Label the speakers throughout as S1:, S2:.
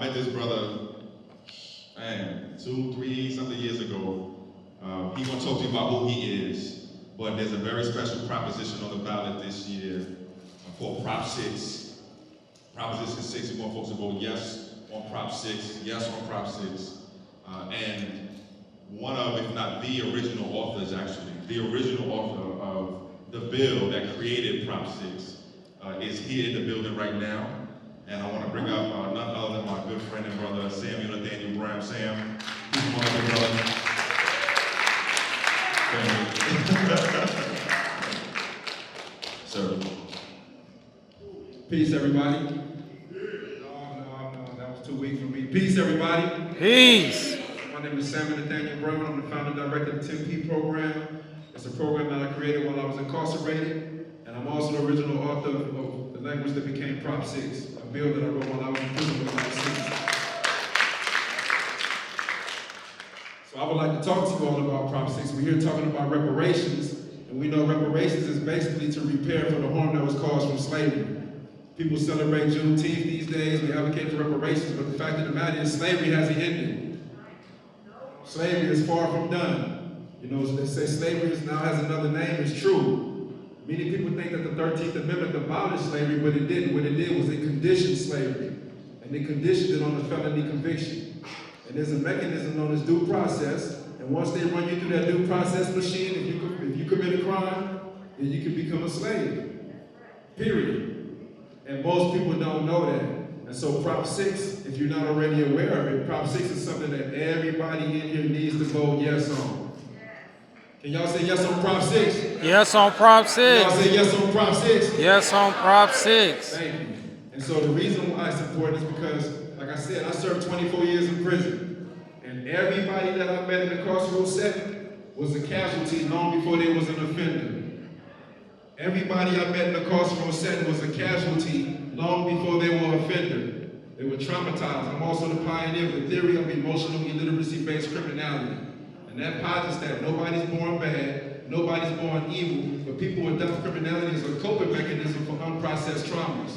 S1: met this brother, man, 2, 3 something years ago. He's gonna talk to you about who he is, but there's a very special proposition on the ballot this year called Prop 6. Proposition 6, we want folks to vote yes on Prop 6, yes on Prop 6. And one of, if not the original authors actually, the original author of the bill that created Prop 6 is here in the building right now. And I want to bring up none other than my good friend and brother, Nathaniel Brown. Sam, he's one of the brothers. Sir.
S2: Peace, everybody. No, that was too weak for me. Peace, everybody.
S3: Peace.
S2: My name is Nathaniel Brown. I'm the founder and director of the 10P program. It's a program that I created while I was incarcerated, and I'm also the original author of the language that became Prop 6, a bill that I wrote while I was in prison for Prop 6. So I would like to talk to you all about Prop 6. We're here talking about reparations, and we know reparations is basically to repair for the harm that was caused from slavery. People celebrate Juneteenth these days, we advocate for reparations, but the fact of the matter is slavery hasn't ended. Slavery is far from done. You know, they say slavery now has another name. It's true. Many people think that the 13th Amendment abolished slavery, but it didn't. What it did was it conditioned slavery, and it conditioned it on a felony conviction. And there's a mechanism known as due process, and once they run you through that due process machine, if you commit a crime, then you can become a slave, period. And most people don't know that. And so Prop 6, if you're not already aware of it, Prop 6 is something that everybody in here needs to vote yes on. Can y'all say yes on Prop 6?
S3: Yes on Prop 6.
S2: Can y'all say yes on Prop 6?
S3: Yes on Prop 6.
S2: Thank you. And so the reason why I support it is because, like I said, I served 24 years in prison. And everybody that I met in the carceral setting was a casualty long before they was an offender. Everybody I met in the carceral setting was a casualty long before they were an offender. They were traumatized. I'm also the pioneer of the theory of emotional illiteracy-based criminality. And that posits that nobody's born bad, nobody's born evil, but people adopt criminality as a coping mechanism for unprocessed traumas.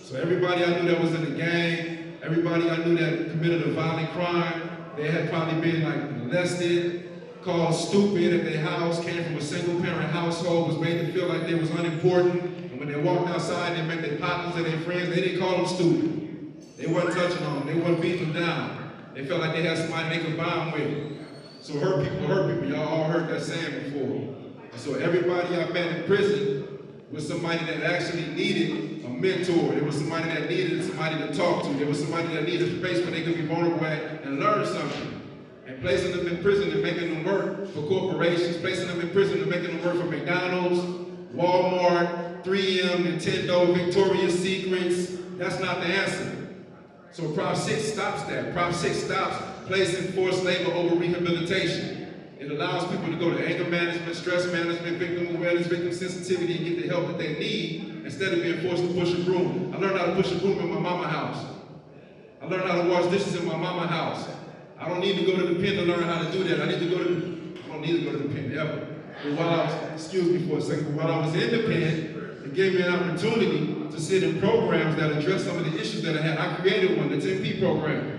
S2: So everybody I knew that was in a gang, everybody I knew that committed a violent crime, they had probably been like molested, called stupid at their house, came from a single-parent household, was made to feel like they was unimportant, and when they walked outside, they met their partners and their friends, they didn't call them stupid. They wasn't touching on them, they wasn't beating them down. They felt like they had somebody they could bond with. So hurt people, y'all all heard that saying before. And so everybody I met in prison was somebody that actually needed a mentor. There was somebody that needed somebody to talk to. There was somebody that needed a space where they could be vulnerable at and learn something. And placing them in prison and making them work for corporations, placing them in prison and making them work for McDonald's, Walmart, 3M, Nintendo, Victoria's Secrets, that's not the answer. So Prop 6 stops that. Prop 6 stops placing forced labor over rehabilitation. It allows people to go to anger management, stress management, victim awareness, victim sensitivity, and get the help that they need instead of being forced to push a broom. I learned how to push a broom in my mama's house. I learned how to wash dishes in my mama's house. I don't need to go to the pen to learn how to do that. I don't need to go to the pen ever. But excuse me for a second, but while I was in the pen, it gave me an opportunity to sit in programs that address some of the issues that I had. I created one, the 10P program.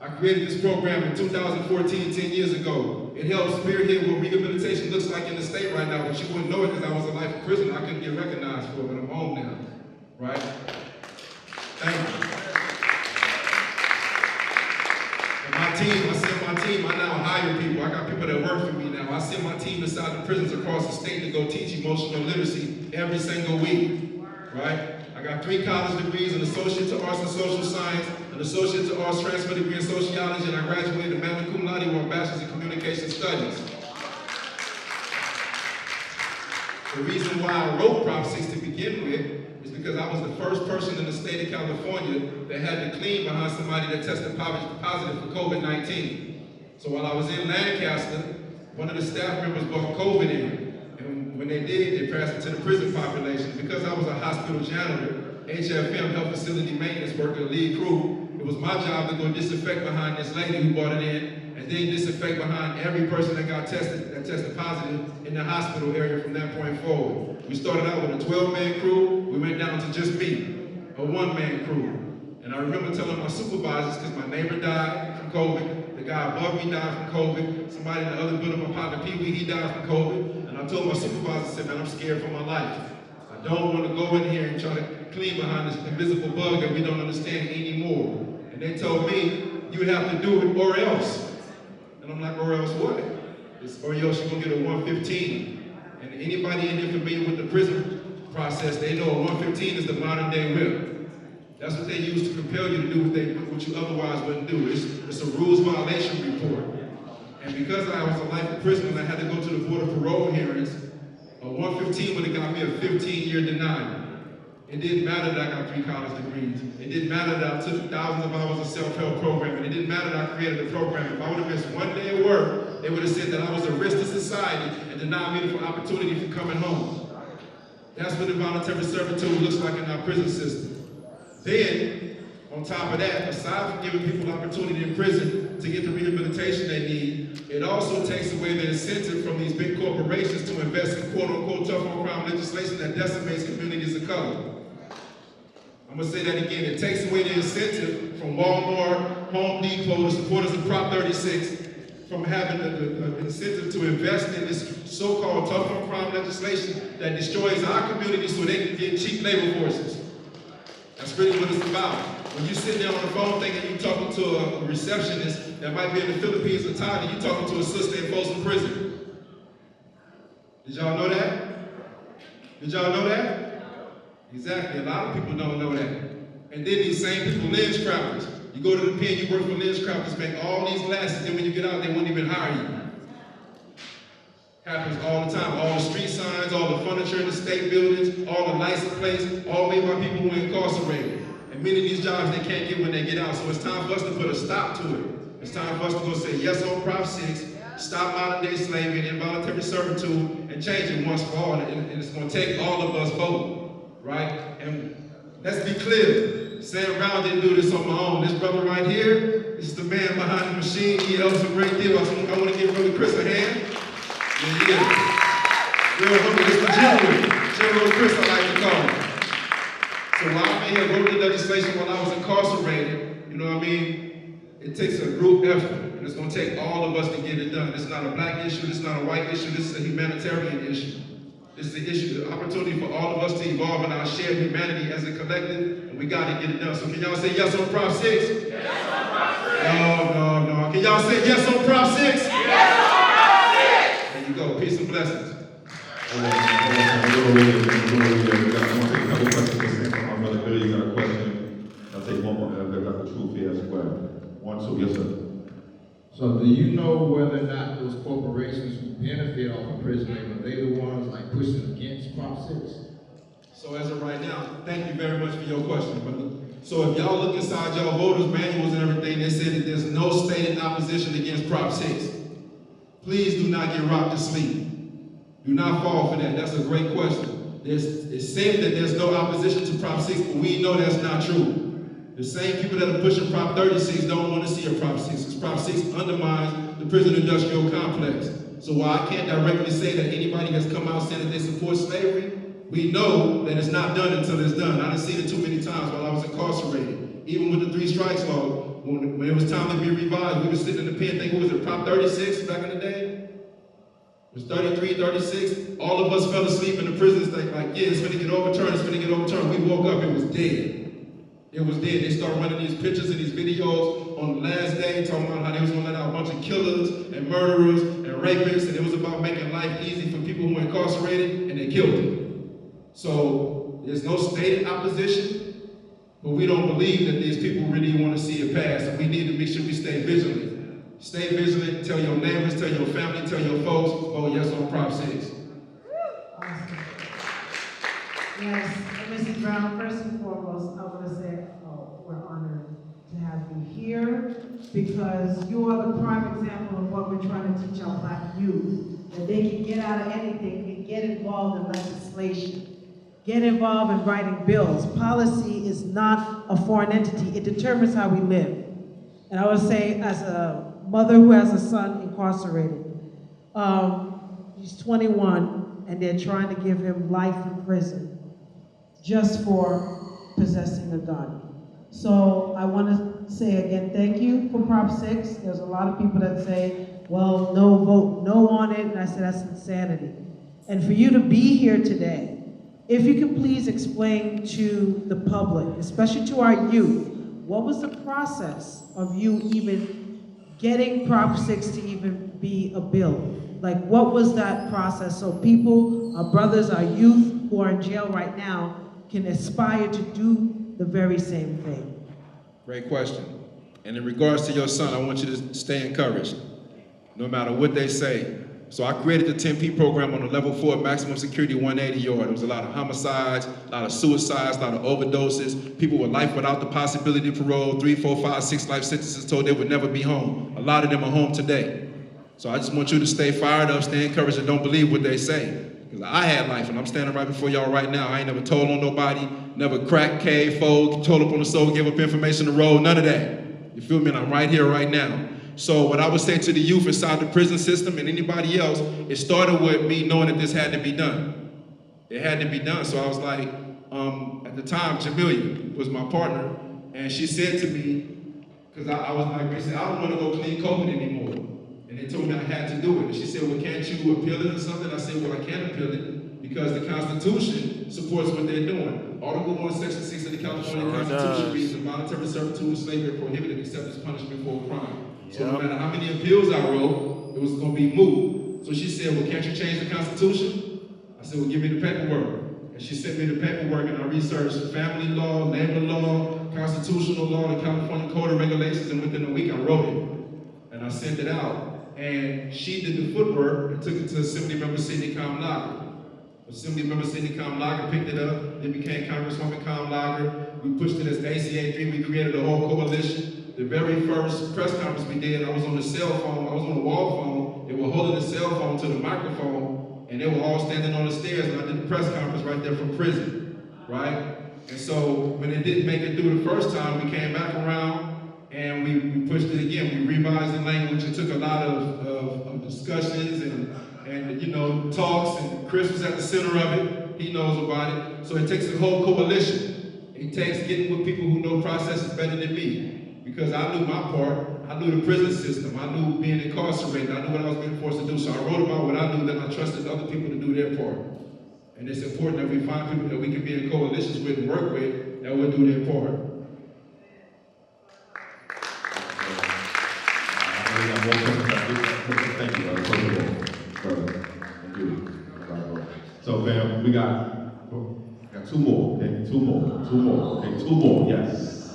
S2: I created this program in 2014, 10 years ago. It helps spearhead what rehabilitation looks like in the state right now, but you wouldn't know it because I was in life in prison. I couldn't get recognized for it, but I'm home now, right? Thank you. And my team, I send my team, I now hire people. I got people that work for me now. I send my team inside the prisons across the state to go teach emotional literacy every single week, right? I got 3 college degrees, an associate to arts and social science, an associate to arts transfer degree in sociology, and I graduated magna cum laude with a bachelor's in communication studies. The reason why I wrote Prop 6 to begin with is because I was the first person in the state of California that had to clean behind somebody that tested positive for COVID-19. So while I was in Lancaster, one of the staff members brought COVID in. And when they did, they passed it to the prison population. Because I was a hospital janitor, HFM, health facility maintenance worker, lead crew, it was my job to go disinfect behind this lady who brought it in, and then disinfect behind every person that tested positive in the hospital area from that point forward. We started out with a 12-man crew, we went down to just me, a 1-man crew. And I remember telling my supervisors, because my neighbor died from COVID, the guy above me died from COVID, somebody in the other building, my partner Pee Wee, he died from COVID. And I told my supervisor, I said, man, I'm scared for my life. I don't want to go in here and try to clean behind this invisible bug that we don't understand anymore. And they told me, you have to do it or else. And I'm like, or else what? Or else you're gonna get a 115. And anybody in here familiar with the prison process, they know a 115 is the modern day whip. That's what they use to compel you to do what you otherwise wouldn't do. It's a rules violation report. And because I was a life in prison and I had to go to the Board of Parole hearings, a 115 would have got me a 15-year denial. It didn't matter that I got 3 college degrees. It didn't matter that I took thousands of hours of self-help programming. It didn't matter that I created a program. If I would have missed one day of work, they would have said that I was a risk to society and denied me the opportunity for coming home. That's what involuntary servitude looks like in our prison system. Then, on top of that, aside from giving people opportunity in prison to get the rehabilitation they need, it also takes away the incentive from these big corporations to invest in quote-unquote tough-on-crime legislation that decimates communities of color. I'm gonna say that again. It takes away the incentive from Walmart, Home Depot, the supporters of Prop 36, from having the incentive to invest in this so-called tough-on-crime legislation that destroys our community so they can get cheap labor forces. That's really what it's about. When you sit there on the phone thinking you're talking to a receptionist that might be in the Philippines or Thailand, you're talking to a sister in Folsom Prison. Did y'all know that? Did y'all know that? Exactly, a lot of people don't know that. And then these same people, lens crafters. You go to the pen, you work for lens crafters, make all these glasses, then when you get out, they won't even hire you. Happens all the time. All the street signs, all the furniture in the state buildings, all the license plates, all made by people who are incarcerated. And many of these jobs they can't get when they get out. So it's time for us to put a stop to it. It's time for us to go say yes on Prop 6, stop modern day slavery and involuntary servitude, and change it once for all. And it's going to take all of us voting, right? And let's be clear. Sam Brown didn't do this on my own. This brother right here is the man behind the machine. He helps a great deal. I want to give Brother Chris a hand. Yeah. Real humble, it's the General Chris, I like to call him. So while I'm here wrote the legislation while I was incarcerated, you know what I mean? It takes a group effort, and it's going to take all of us to get it done. It's not a black issue, this is not a white issue, this is a humanitarian issue. This is the issue, the opportunity for all of us to evolve in our shared humanity as a collective, and we got to get it done. So can y'all say yes on Prop 6? Yes on Prop 6. No. Can y'all say yes on Prop 6? Yes on Prop 6. There you go. Peace and blessings.
S1: I want to take a couple questions for Sam from my brother Billy. Got a question. I'll take one more. I've got the truth here as well. 1, 2, yes, sir.
S4: So do you know whether or not those corporations who benefit off of prison labor, they the ones like pushing against Prop 6?
S2: So as of right now, thank you very much for your question, brother. So if y'all look inside y'all voters' manuals and everything, they said that there's no stated opposition against Prop 6. Please do not get rocked to sleep. Do not fall for that. That's a great question. It's said that there's no opposition to Prop 6, but we know that's not true. The same people that are pushing Prop 36 don't want to see a Prop 6, because Prop 6 undermines the prison industrial complex. So while I can't directly say that anybody has come out saying that they support slavery, we know that it's not done until it's done. I done seen it too many times while I was incarcerated. Even with the 3 strikes law, when it was time to be revised, we were sitting in the pen thinking, what was it, Prop 36 back in the day? It was 33, 36. All of us fell asleep in the prisons like, yeah, it's gonna get overturned, it's gonna get overturned. We woke up, it was dead. It was dead. They started running these pictures and these videos on the last day, talking about how they was gonna let out a bunch of killers and murderers and rapists, and it was about making life easy for people who were incarcerated, and they killed them. So there's no stated opposition, but we don't believe that these people really want to see it pass, and we need to make sure we stay vigilant. Stay vigilant, tell your neighbors, tell your family, tell your folks, vote yes on Prop 6.
S5: Awesome. Yes, and Mrs. Brown, first and foremost, I want to say we're honored to have you here because you are the prime example of what we're trying to teach our Black youth, that they can get out of anything and get involved in legislation, get involved in writing bills. Policy is not a foreign entity. It determines how we live. And I would say, as a mother who has a son incarcerated, he's 21, and they're trying to give him life in prison just for possessing a gun. So I want to say again, thank you for Prop 6. There's a lot of people that say, well, no, vote no on it, and I said that's insanity. And for you to be here today, if you could please explain to the public, especially to our youth, what was the process of you even getting Prop 6 to even be a bill? Like, what was that process so people, our brothers, our youth who are in jail right now can aspire to do the very same thing?
S2: Great question. And in regards to your son, I want you to stay encouraged, no matter what they say. So I created the 10P program on the level 4 maximum security 180 yard. There was a lot of homicides, a lot of suicides, a lot of overdoses, people with life without the possibility of parole, 3, 4, 5, 6 life sentences told they would never be home. A lot of them are home today. So I just want you to stay fired up, stay encouraged, and don't believe what they say. Because I had life, and I'm standing right before y'all right now. I ain't never told on nobody, never cracked, caved, fold, told up on the soul, gave up information to roll, none of that. You feel me? And I'm right here, right now. So what I would say to the youth inside the prison system and anybody else, it started with me knowing that this had to be done. It had to be done. So I was like, at the time, Jamelia was my partner, and she said to me, because I was like, basically, I don't want to go clean COVID anymore. And they told me I had to do it. And she said, well, can't you appeal it or something? I said, well, I can't appeal it because the Constitution supports what they're doing. Article 1, Section 6 of the California Constitution reads, involuntary servitude and slavery are prohibited except as punishment for a crime. So no matter how many appeals I wrote, it was going to be moot. So she said, well, can't you change the Constitution? I said, well, give me the paperwork. And she sent me the paperwork, and I researched family law, labor law, constitutional law, the California Code of Regulations, and within a week I wrote it. And I sent it out. And she did the footwork and took it to Assemblymember Sidney Kamlager. Assemblymember Sidney Kamlager picked it up, then became Congresswoman Kamlager. We pushed it as ACA 3, we created a whole coalition. The very first press conference we did, I was on the cell phone, I was on the wall phone, they were holding the cell phone to the microphone, and they were all standing on the stairs, and I did the press conference right there from prison, right? And so when it didn't make it through the first time, we came back around, and we pushed it again. We revised the language. It took a lot of discussions and you know, talks, and Chris was at the center of it. He knows about it. So it takes a whole coalition. It takes getting with people who know processes better than me. Because I knew my part. I knew the prison system. I knew being incarcerated. I knew what I was being forced to do. So I wrote about what I knew, that I trusted other people to do their part. And it's important that we find people that we can be in coalitions with and work with that will do their part.
S1: Thank you, brother. Thank you. So, fam, we got 2 more, okay? 2 more, okay? 2 more, yes.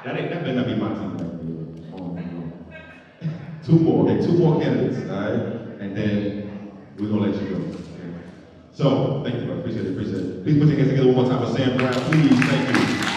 S1: That better not be my team. 2 more, okay? 2 more candidates, all right? And then we're gonna let you go. Okay? So, thank you, brother. Appreciate it. Please put your hands together one more time for Sam Brown, please. Thank you.